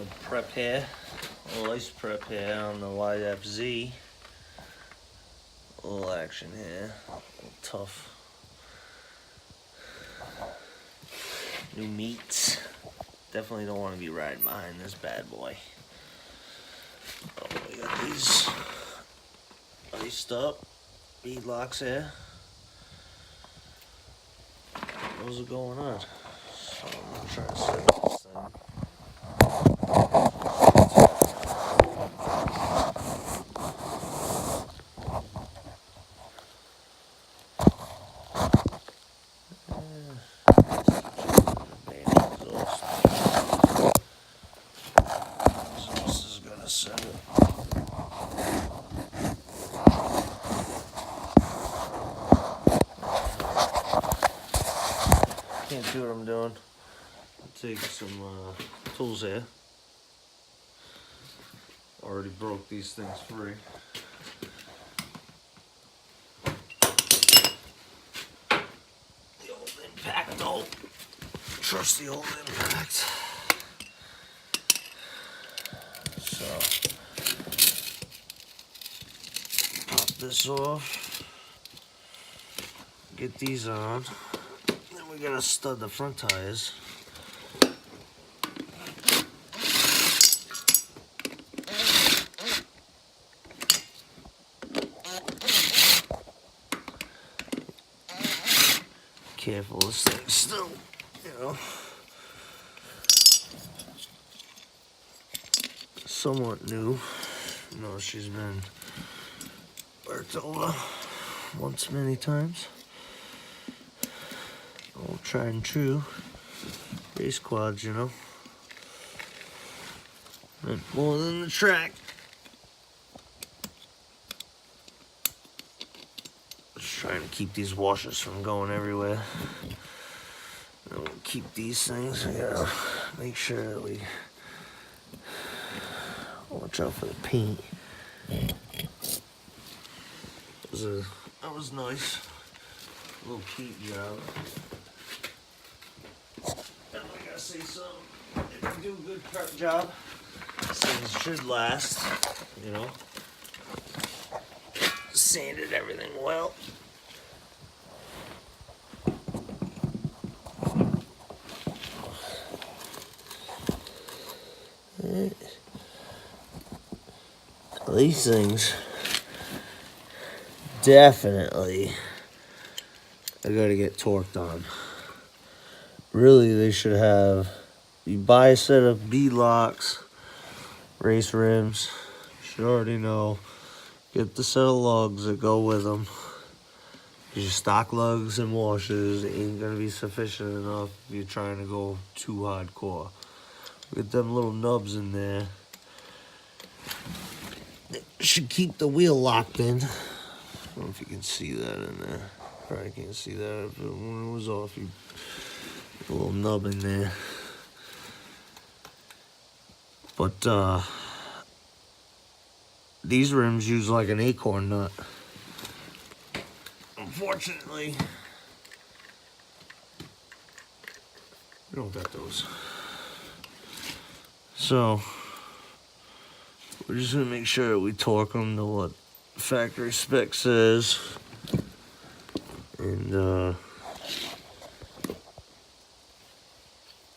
Little prep here, a little ice prep here on the YFZ. A little action here, a little tough. New meats. Definitely don't want to be riding behind this bad boy. Oh, we got these iced up bead locks here. Those are going on. So I'm gonna try to set up this thing. Can't see what I'm doing. I'll take some tools here. Already broke these things free. The old impact though. Trust the old impact. So pop this off. Get these on. Then we gotta stud the front tires. Careful, this thing's still, somewhat new. She's been worked over once many times. Old tried and true race quads, And more than the track. Just trying to keep these washers from going everywhere. And we'll keep these things. We gotta make sure that we watch out for the paint. That was nice. A little paint job. And I gotta say something. If you do a good prep job, these things should last, Sanded everything well. These things definitely I gotta get torqued on. Really, they should have, you buy a set of bead locks, race rims, you should already know. Get the set of lugs that go with them. Your stock lugs and washers ain't gonna be sufficient enough if you're trying to go too hardcore. Get them little nubs in there. It should keep the wheel locked in. I don't know if you can see that in there. Probably can't see that when it was off. You put a little nub in there. But these rims use like an acorn nut. Unfortunately, we don't got those. So we're just gonna make sure we torque them to what factory spec says, and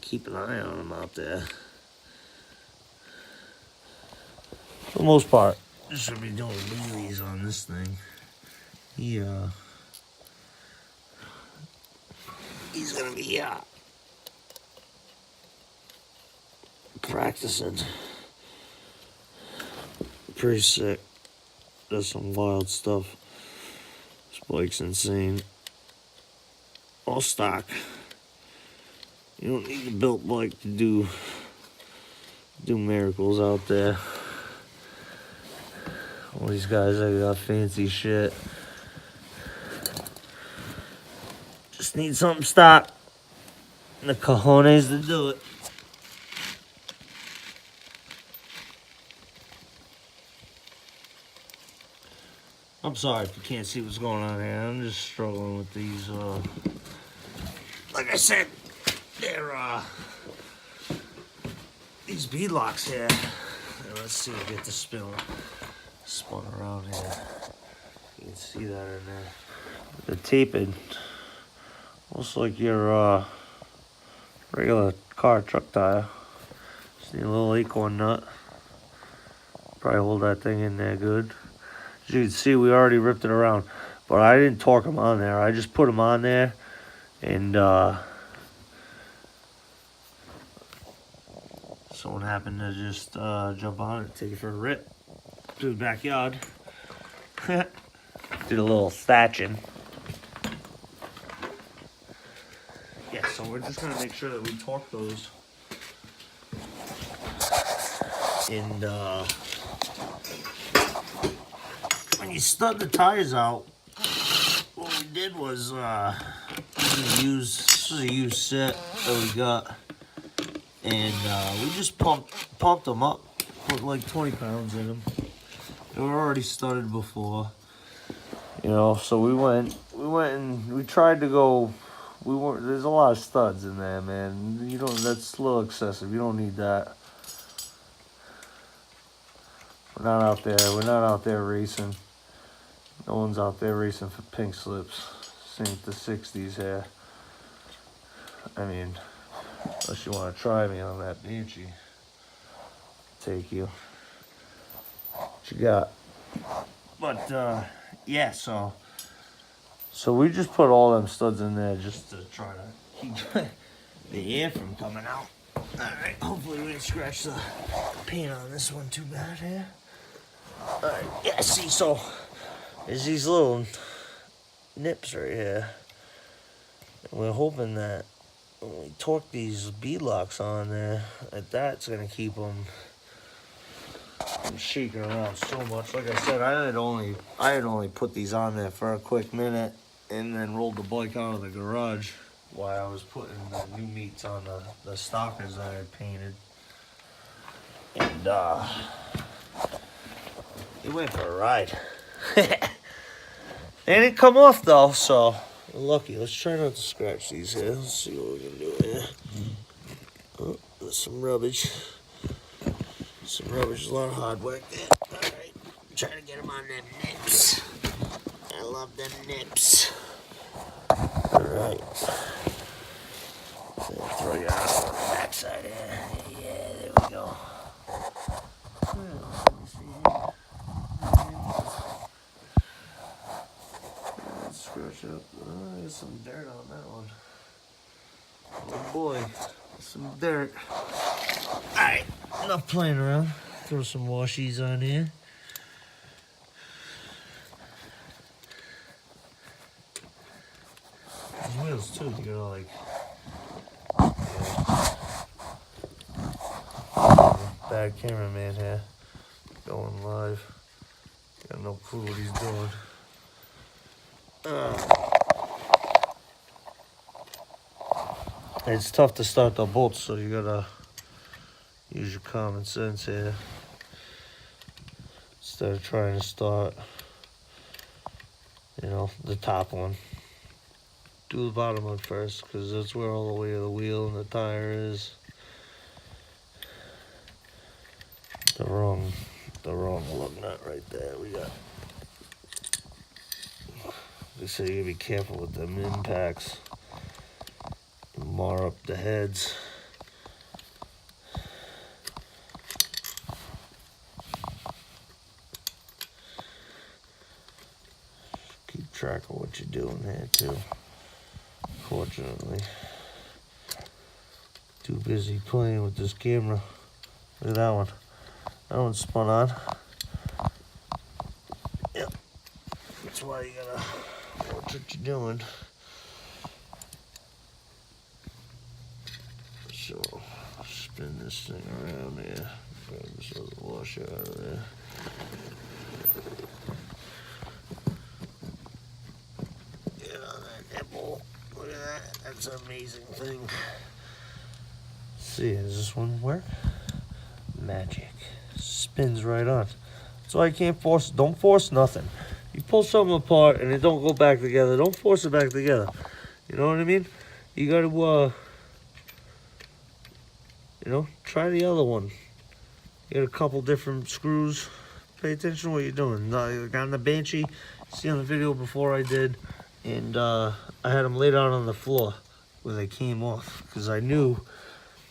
keep an eye on them out there. For the most part, just should be doing wheelies on this thing. He's gonna be practicing. Pretty sick. Does some wild stuff. This bike's insane. All stock. You don't need a built bike to do miracles out there. All these guys that got fancy shit. Just need something stock. And the cojones to do it. I'm sorry if you can't see what's going on here. I'm just struggling with these, like I said, these these bead locks here. Let's see, get the spin spun around here. You can see that in there. The taping looks like your regular car truck tire. Just need a little acorn nut. Probably hold that thing in there good. As you can see, we already ripped it around, but I didn't torque them on there. I just put them on there, and someone happened to just jump on it, take it for a rip to the backyard. Did a little thatching. Yeah, so we're just gonna make sure that we torque those. And when you stud the tires out, what we did was this is a used set that we got, and we just pumped them up, put like 20 pounds in them. They were already studded before, you know. So we went and we tried to go. There's a lot of studs in there, man. You don't. That's a little excessive. You don't need that. We're not out there. We're not out there racing. No one's out there racing for pink slips. This ain't the 60s here. I mean, unless you want to try me on that Banshee. Take you. What you got? But, yeah, so we just put all them studs in there just to try to keep the air from coming out. Alright, hopefully we didn't scratch the paint on this one too bad here. Alright, yeah, see, so there's these little nips right here. And we're hoping that when we torque these bead locks on there, that's going to keep them from shaking around so much. Like I said, I had only put these on there for a quick minute and then rolled the bike out of the garage while I was putting the new meats on the stockers that I had painted. And it went for a ride. They didn't come off though, so we're lucky. Let's try not to scratch these here. Let's see what we can do here. Oh, there's some rubbish. Some rubbish, a lot of hard work there. Alright, try to get them on them nips. I love them nips. Alright. Throw you out on the backside here. Yeah, there we go. Let's scratch up. Oh, there's some dirt on that one. Oh boy, some dirt. Alright, enough playing around. Throw some washies on here. These wheels too, you gotta like... Bad cameraman here. Going live. Got no clue what he's doing. It's tough to start the bolts, so you gotta use your common sense here. Instead of trying to start, you know, the top one. Do the bottom one first, because that's where all the way of the wheel and the tire is. The wrong lug nut right there. We got. They say you gotta be careful with them impacts. Mar up the heads. Keep track of what you're doing here too. Fortunately, too busy playing with this camera. Look at that one. That one's spun on. Yep. That's why you gotta watch what you're doing. So, spin this thing around here. Grab this other washer out of there. Get on that nipple. Look at that. That's an amazing thing. Let's see, does this one work? Magic. Spins right on. So I can't force. Don't force nothing. You pull something apart and it don't go back together. Don't force it back together. You know what I mean? You gotta You know, try the other one. Get a couple different screws. Pay attention to what you're doing. Like on the Banshee, see on the video before I did, and I had them laid out on the floor where they came off because I knew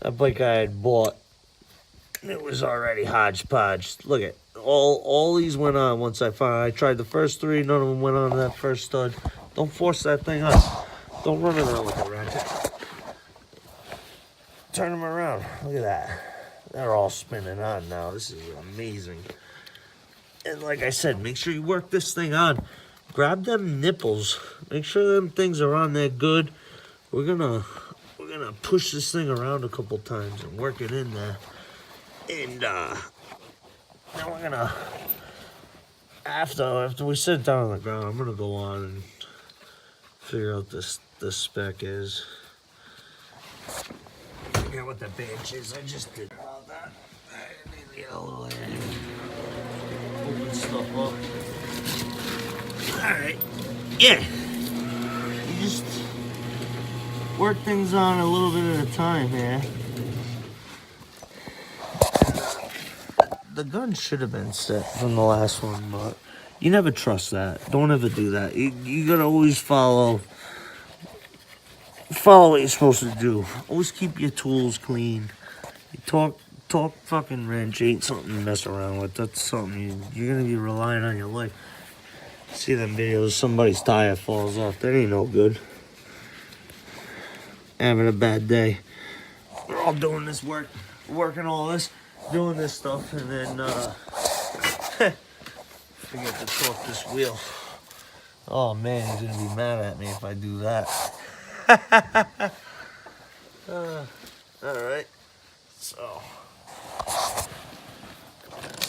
that bike I had bought, it was already hodgepodge. Look at all these went on once I tried the first 3, none of them went on that first stud. Don't force that thing on. Don't run it around like a ratchet. Turn them around. Look at that. They're all spinning on now. This is amazing. And like I said, make sure you work this thing on. Grab them nipples. Make sure them things are on there good. We're gonna push this thing around a couple times and work it in there. And then we're gonna, after we sit down on the ground, I'm gonna go on and figure out this spec is. Forget what the bench is. I just did all that. I need to get a little open stuff up. Alright. Yeah. You just work things on a little bit at a time here. The gun should have been set from the last one, but you never trust that. Don't ever do that. You gotta always follow what you're supposed to do. Always keep your tools clean. You talk fucking wrench ain't something to mess around with. That's something you're gonna be relying on your life. See them videos, somebody's tire falls off. That ain't no good. Having a bad day. We're all doing this work, working all this, doing this stuff, and then forget to torque this wheel. Oh man, he's gonna be mad at me if I do that. Alright, so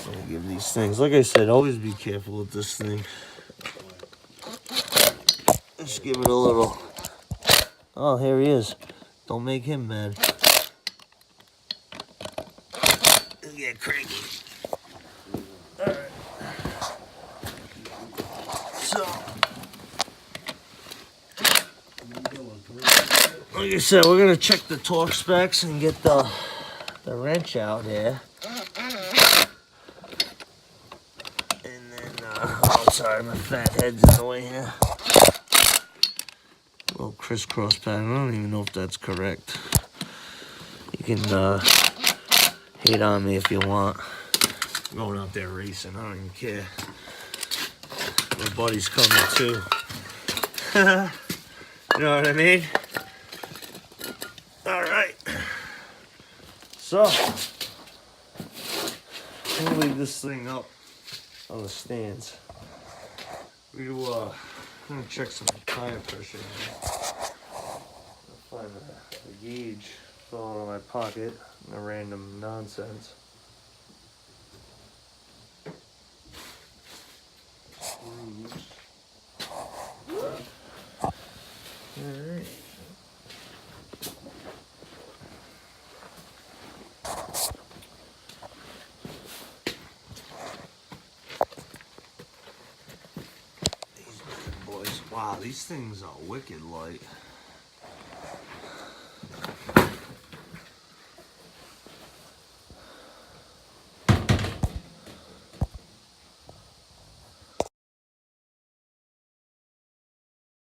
let me give these things, like I said, always be careful with this thing. Just give it a little. Oh, here he is. Don't make him mad. He'll get cranky. Alright. So, like I said, we're gonna check the torque specs and get the wrench out here. And then, oh sorry, my fat head's in the way here. Little crisscross pattern. I don't even know if that's correct. You can hate on me if you want. I'm going out there racing. I don't even care. My buddy's coming too. You know what I mean? All right. So, I'm gonna leave this thing up on the stands. I'm gonna check some tire pressure. I'll find a gauge fell out of my pocket. No random nonsense. Alright. These boys, wow, these things are wicked light.